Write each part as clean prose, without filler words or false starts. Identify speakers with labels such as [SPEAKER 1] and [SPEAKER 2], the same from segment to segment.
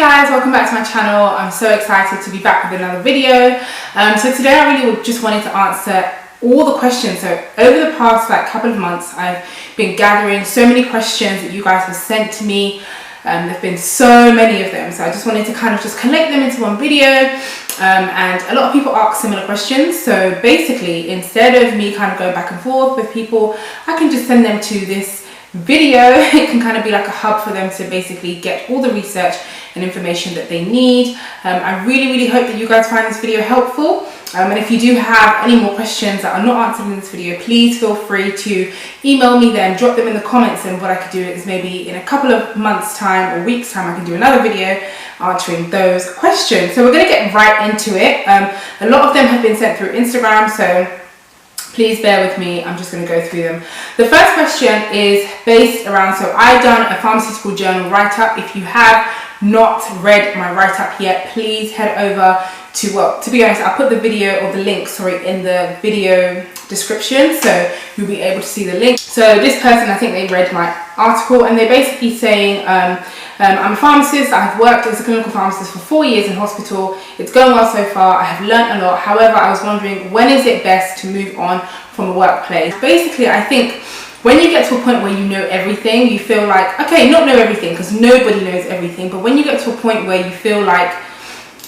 [SPEAKER 1] guys, welcome back to my channel. I'm so excited to be back with another video. So today I really just wanted to answer all the questions. So over the past couple of months, I've been gathering so many questions that you guys have sent to me. There have been so many of them, so I just wanted to kind of just collect them into one video. And a lot of people ask similar questions, so basically instead of me kind of going back and forth with people, I can just send them to this video. It can kind of be like a hub for them to basically get all the research and information that they need. I really hope that you guys find this video helpful. And if you do have any more questions that are not answered in this video, please feel free to email me them, drop them in the comments, and what I could do is maybe in a couple of months time or weeks time I can do another video answering those questions. So we're going to get right into it. A lot of them have been sent through Instagram, so please bear with me. I'm just going to go through them. The first question is based around, so I've done a Pharmaceutical Journal write-up. If you have not read my write-up yet, please head over to, well, to be honest, I'll put the video or the link, sorry, in the video description, so you'll be able to see the link. So this person, I think they read my article, and they're basically saying, I'm a pharmacist. I've worked as a clinical pharmacist for 4 years in hospital. It's going well so far. I have learned a lot. However, I was wondering, when is it best to move on from the workplace? Basically, I think when you get to a point where you know everything, you feel like, okay, not know everything, because nobody knows everything, but when you get to a point where you feel like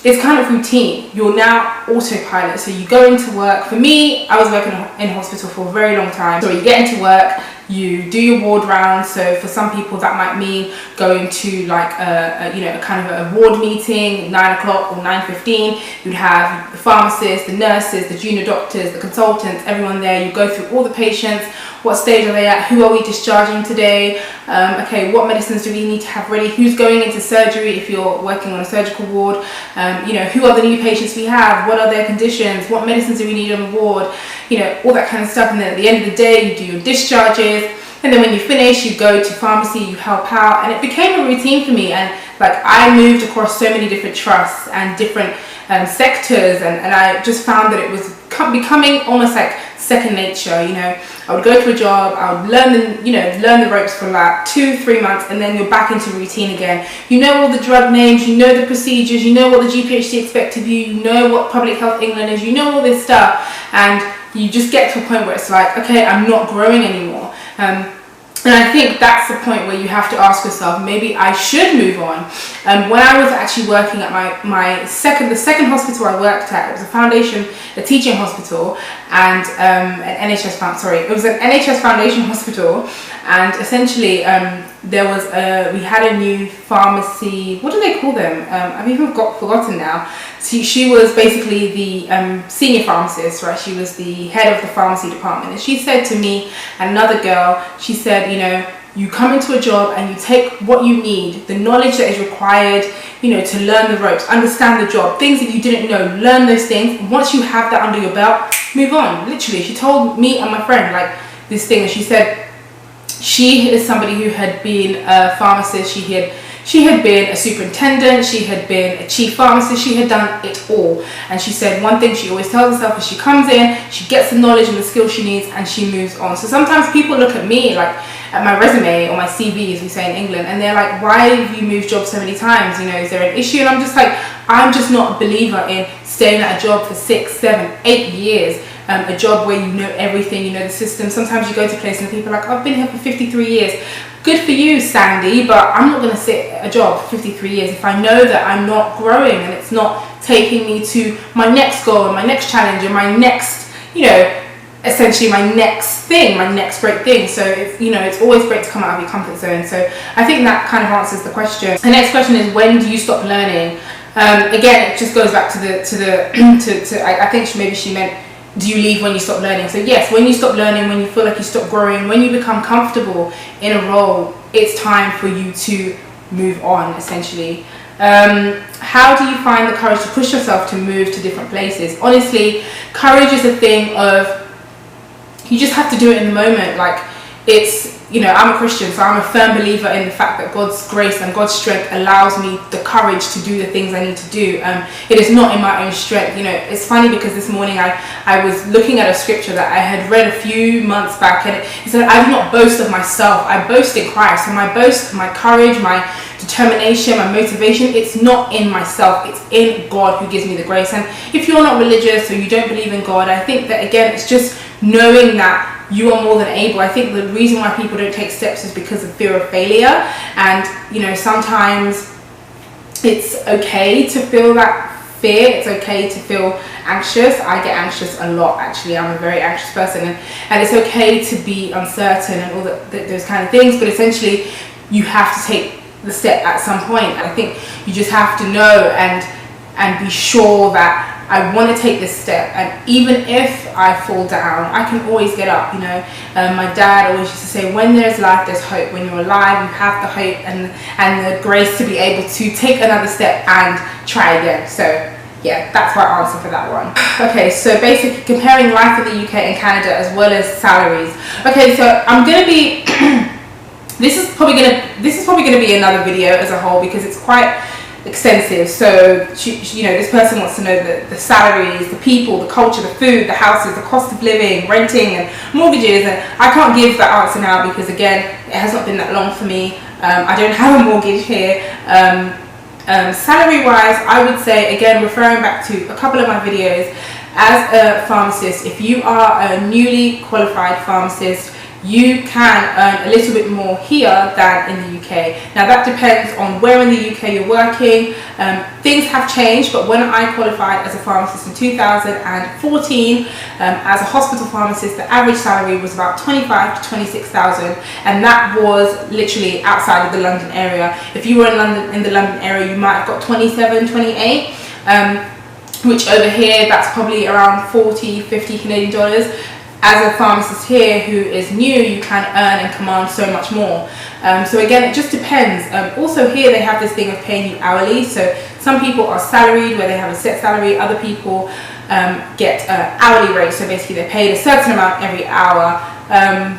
[SPEAKER 1] it's kind of routine, you're now autopilot. So you go into work. For me, I was working in hospital for a very long time. So you get into work, you do your ward rounds. So for some people that might mean going to like a kind of a ward meeting, 9 o'clock or 9:15. You'd have the pharmacists, the nurses, the junior doctors, the consultants, everyone there. You go through all the patients. What stage are they at? Who are we discharging today? Okay, what medicines do we need to have ready? Who's going into surgery if you're working on a surgical ward? Who are the new patients we have? What are their conditions? What medicines do we need on the ward? All that kind of stuff. And then at the end of the day, you do your discharges. And then when you finish, you go to pharmacy, you help out. And it became a routine for me. And I moved across so many different trusts and different sectors. And I just found that it was becoming almost like second nature. I would go to a job, I would learn the ropes for like 2-3 months, and then you're back into routine again. You know all the drug names, you know the procedures, you know what the GPHC expects of you, you know what Public Health England is, you know all this stuff, and you just get to a point where it's like, okay, I'm not growing anymore. And I think that's the point where you have to ask yourself, maybe I should move on. When I was actually working at the second hospital I worked at, it was a teaching hospital, and it was an NHS Foundation hospital, and essentially we had a new pharmacy. What do they call them? I've even forgotten now. She was basically the senior pharmacist, right? She was the head of the pharmacy department, and she said to me and another girl, she said, you come into a job and you take what you need, the knowledge that is required, to learn the ropes, understand the job, things that you didn't know, learn those things. Once you have that under your belt, move on. Literally, she told me and my friend this thing, and she said she is somebody who had been a pharmacist. She had been a superintendent, she had been a chief pharmacist, she had done it all. And she said one thing she always tells herself is she comes in, she gets the knowledge and the skills she needs, and she moves on. So sometimes people look at me, at my resume or my CV, as we say in England, and they're like, why have you moved jobs so many times? Is there an issue? And I'm just like, I'm just not a believer in staying at a job for 6, 7, 8 years. A job where you know everything, you know the system. Sometimes you go to places and people are like, I've been here for 53 years. Good for you, Sandy, but I'm not going to sit at a job for 53 years if I know that I'm not growing and it's not taking me to my next goal and my next challenge and my next, essentially my next thing, my next great thing. So it's always great to come out of your comfort zone. So I think that kind of answers the question. The next question is, when do you stop learning? Again, it just goes back to I think maybe she meant, do you leave when you stop learning? So yes, when you stop learning, when you feel like you stop growing, when you become comfortable in a role, it's time for you to move on, essentially. How do you find the courage to push yourself to move to different places? Honestly, courage is a thing of, you just have to do it in the moment. I'm a Christian, so I'm a firm believer in the fact that God's grace and God's strength allows me the courage to do the things I need to do. It is not in my own strength. It's funny because this morning I was looking at a scripture that I had read a few months back, and it said, I do not boast of myself, I boast in Christ. And my boast, my courage, my determination, my motivation, it's not in myself, it's in God who gives me the grace. And if you're not religious or you don't believe in God, I think that again, it's just knowing that you are more than able. I think the reason why people don't take steps is because of fear of failure. And you know, sometimes it's okay to feel that fear, it's okay to feel anxious. I get anxious a lot, actually. I'm a very anxious person, and it's okay to be uncertain and all those kind of things, but essentially you have to take the step at some point. I think you just have to know and be sure that I want to take this step, and even if I fall down, I can always get up. You know, my dad always used to say, when there's life, there's hope. When you're alive, you have the hope and the grace to be able to take another step and try again. So yeah, that's my answer for that one. Okay, so basically comparing life in the UK and Canada as well as salaries. Okay, so I'm gonna be this is probably gonna be another video as a whole because it's quite extensive. So you know, this person wants to know the salaries, the people, the culture, the food, the houses, the cost of living, renting and mortgages, and I can't give that answer now because again, it has not been that long for me. I don't have a mortgage here. Salary wise, I would say, again, referring back to a couple of my videos, as a pharmacist, if you are a newly qualified pharmacist, you can earn a little bit more here than in the UK. Now that depends on where in the UK you're working. Things have changed, but when I qualified as a pharmacist in 2014, as a hospital pharmacist, the average salary was about 25 to 26,000, and that was literally outside of the London area. If you were in the London area, you might have got 27, 28, which over here, that's probably around 40, 50 Canadian dollars. As a pharmacist here who is new, you can earn and command so much more. So again, it just depends. Also here they have this thing of paying you hourly. So some people are salaried where they have a set salary. Other people get hourly rates. So basically they're paid a certain amount every hour,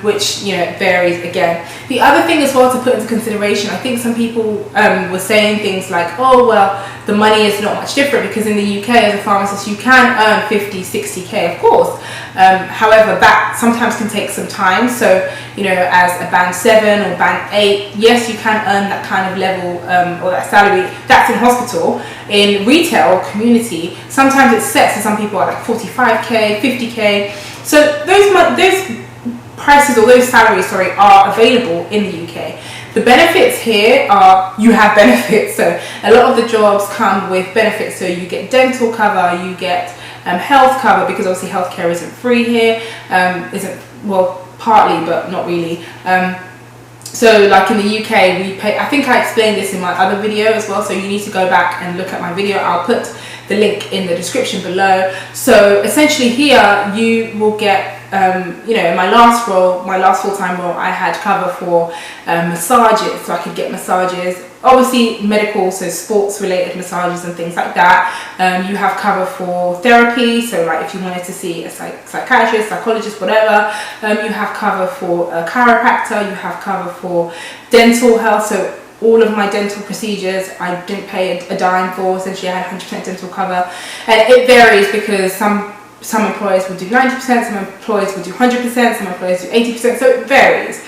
[SPEAKER 1] which, you know, varies again. The other thing as well to put into consideration, I think some people were saying things like, oh, well, the money is not much different because in the UK as a pharmacist you can earn 50, 60k, of course. However, that sometimes can take some time. So, you know, as a band 7 or band 8, yes, you can earn that kind of level or that salary. That's in hospital. In retail or community, sometimes it's set, so some people are like 45k, 50k. So those prices or those salaries, sorry, are available in the UK. The benefits here are you have benefits. So a lot of the jobs come with benefits. So you get dental cover, you get health cover, because obviously healthcare isn't free here. Well, partly, but not really. So like in the UK, we pay, I think I explained this in my other video as well, so you need to go back and look at my video. I'll put the link in the description below. So essentially here you will get, you know, in my last full-time role, I had cover for massages, so I could get massages. Obviously medical, so sports related massages and things like that. You have cover for therapy, so like if you wanted to see a psychiatrist, psychologist, whatever. You have cover for a chiropractor, you have cover for dental health, so all of my dental procedures I didn't pay a dime for. Essentially I had 100% dental cover, and it varies because some employers will do 90%, some employers will do 100%, some employers do 80%, so it varies.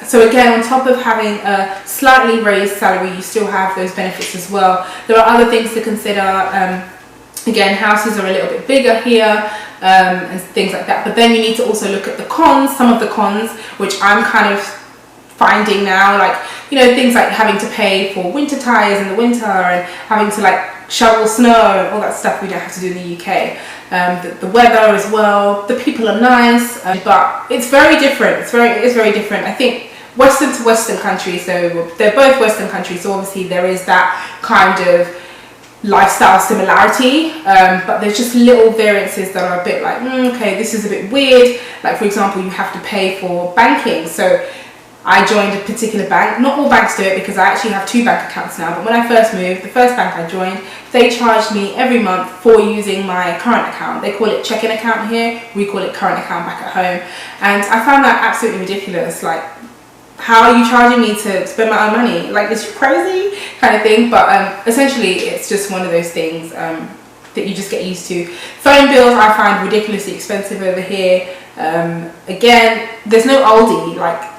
[SPEAKER 1] So again, on top of having a slightly raised salary, you still have those benefits as well. There are other things to consider. Again, houses are a little bit bigger here, and things like that. But then you need to also look at the cons, some of the cons, which I'm kind of finding now, like, you know, things like having to pay for winter tires in the winter and having to like shovel snow, all that stuff we don't have to do in the UK. The weather as well, the people are nice, but it's very different. It's very different. I think Western to Western countries, so they're both Western countries, so obviously there is that kind of lifestyle similarity, but there's just little variances that are a bit like, okay, this is a bit weird. Like for example, you have to pay for banking. So I joined a particular bank. Not all banks do it because I actually have 2 bank accounts now, but when I first moved, the first bank I joined, they charged me every month for using my current account. They call it checking account here, we call it current account back at home. And I found that absolutely ridiculous. Like, how are you charging me to spend my own money? Like, is you crazy? Kind of thing. But essentially it's just one of those things that you just get used to. Phone bills I find ridiculously expensive over here. Again, there's no Aldi. Like,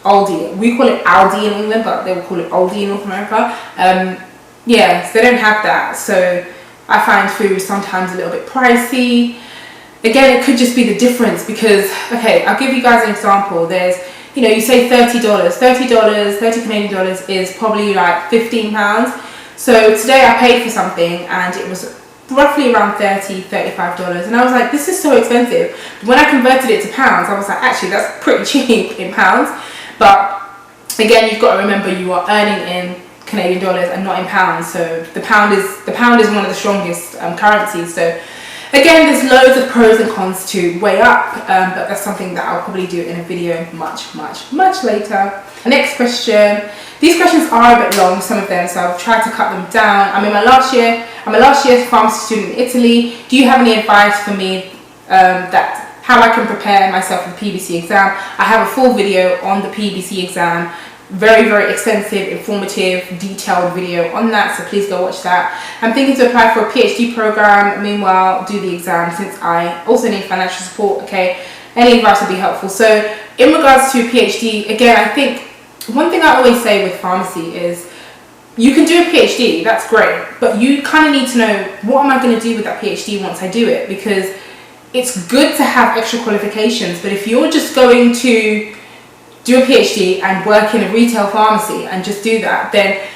[SPEAKER 1] Aldi. We call it Aldi in England, but they will call it Aldi in North America. Yeah, so they don't have that. So I find food sometimes a little bit pricey. Again, it could just be the difference because, okay, I'll give you guys an example. There's, you know, you say $30, $30 Canadian dollars is probably like £15. So today I paid for something and it was roughly around $30, $35. And I was like, this is so expensive. When I converted it to pounds, I was like, actually, that's pretty cheap in pounds. But again, you've got to remember you are earning in Canadian dollars and not in pounds. So the pound is one of the strongest currencies. So again, there's loads of pros and cons to weigh up, but that's something that I'll probably do in a video much later. Next question. These questions are a bit long, some of them, so I've tried to cut them down. I'm my last year pharmacy student in Italy. Do you have any advice for me that how I can prepare myself for the PBC exam? I have a full video on the PBC exam. Very extensive, informative, detailed video on that, so please go watch that. I'm thinking to apply for a PhD program, meanwhile do the exam since I also need financial support. Okay, any advice would be helpful. So in regards to PhD, again, I think one thing I always say with pharmacy is you can do a PhD, that's great, but you kind of need to know, what am I going to do with that PhD once I do it? Because it's good to have extra qualifications, but if you're just going to do a PhD and work in a retail pharmacy and just do that, then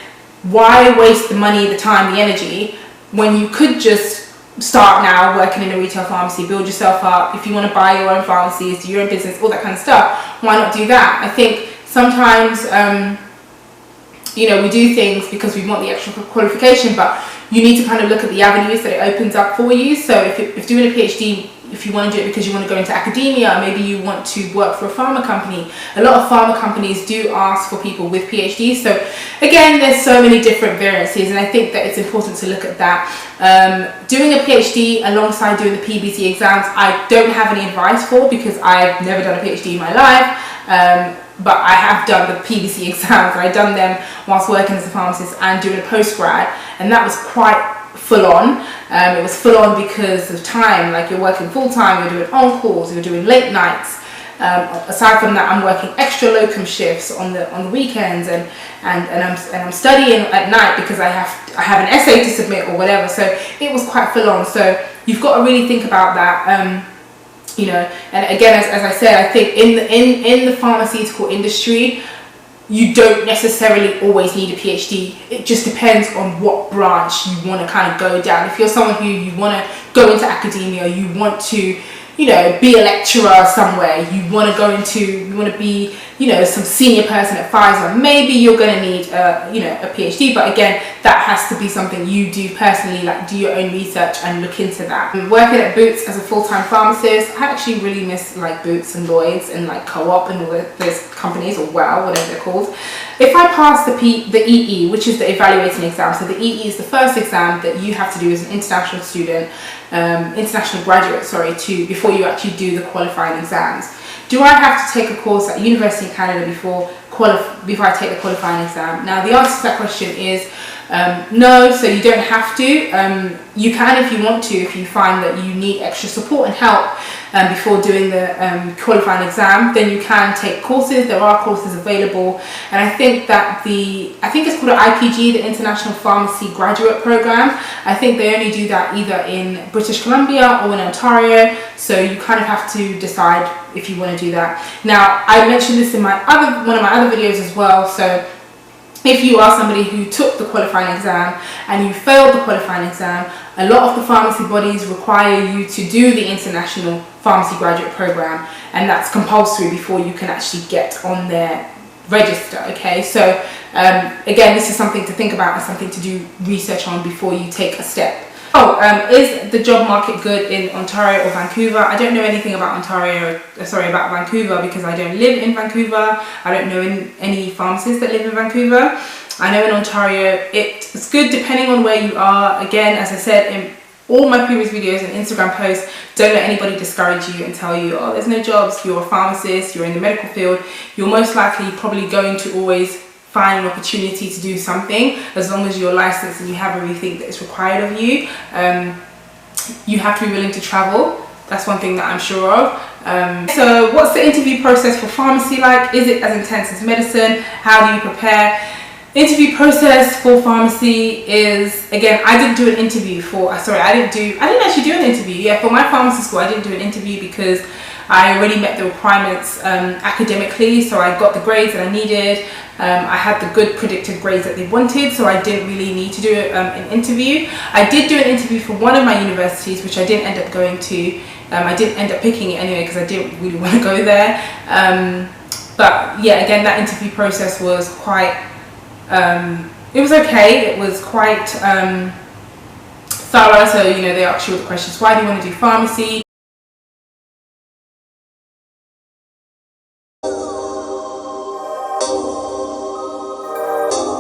[SPEAKER 1] why waste the money, the time, the energy when you could just start now working in a retail pharmacy, build yourself up. If you want to buy your own pharmacies, do your own business, all that kind of stuff, why not do that? I think sometimes you know, we do things because we want the extra qualification, but you need to kind of look at the avenues that it opens up for you. So if doing a PhD, if you want to do it because you want to go into academia, maybe you want to work for a pharma company. A lot of pharma companies do ask for people with PhDs. So again, there's so many different variances, and I think that it's important to look at that. Doing a PhD alongside doing the PBC exams, I don't have any advice for because I've never done a PhD in my life. But I have done the PBC exams, and I've done them whilst working as a pharmacist and doing a postgrad, and that was quite full on. It was full on because of time, like you're working full time, you're doing on-calls, you're doing late nights. Aside from that, I'm working extra locum shifts on the weekends, and I'm studying at night because I have an essay to submit or whatever. So it was quite full on. So you've got to really think about that. You know, and again, as I said, I think in the pharmaceutical industry, you don't necessarily always need a PhD. It just depends on what branch you want to kind of go down. If you're someone who you want to go into academia, you want to, you know, be a lecturer somewhere, you want to be, you know, some senior person at Pfizer, maybe you're going to need you know, a PhD. But again, that has to be something you do personally, like do your own research and look into that. Working at Boots as a full-time pharmacist, I actually really miss like Boots and Lloyd's and like Co-op and all those companies, or WOW, whatever they're called. If I pass the EE, which is the evaluating exam, so the EE is the first exam that you have to do as an international student, international graduate, sorry, before you actually do the qualifying exams. Do I have to take a course at University in Canada before I take the qualifying exam? Now the answer to that question is no, so you don't have to. You can if you want to, if you find that you need extra support and help before doing the qualifying exam, then you can take courses. There are courses available, and I think that I think it's called an IPG, the International Pharmacy Graduate Program. I think they only do that either in British Columbia or in Ontario, so you kind of have to decide if you want to do that. Now, I mentioned this in one of my other videos as well, so if you are somebody who took the qualifying exam and you failed the qualifying exam, a lot of the pharmacy bodies require you to do the International Pharmacy Graduate Program, and that's compulsory before you can actually get on their register. Okay, so again, this is something to think about and something to do research on before you take a step. Is the job market good in Ontario or Vancouver? I don't know anything about about Vancouver because I don't live in Vancouver. I don't know any pharmacists that live in Vancouver. I know in Ontario it's good depending on where you are. Again, as I said in all my previous videos and Instagram posts, don't let anybody discourage you and tell you, oh, there's no jobs, you're a pharmacist, you're in the medical field. You're most likely probably going to always find an opportunity to do something as long as you're licensed and you have everything that is required of you. You have to be willing to travel. That's one thing that I'm sure of. So what's the interview process for pharmacy like? Is it as intense as medicine? How do you prepare? Interview process for pharmacy is, again, I didn't do an interview I didn't actually do an interview. Yeah, for my pharmacy school, I didn't do an interview because I already met the requirements academically, so I got the grades that I needed. I had the good predicted grades that they wanted, so I didn't really need to do an interview. I did do an interview for one of my universities, which I didn't end up going to. I didn't end up picking it anyway because I didn't really want to go there. But yeah, again, that interview process was quite, it was okay. It was quite thorough. So, you know, they ask you all the questions. Why do you want to do pharmacy?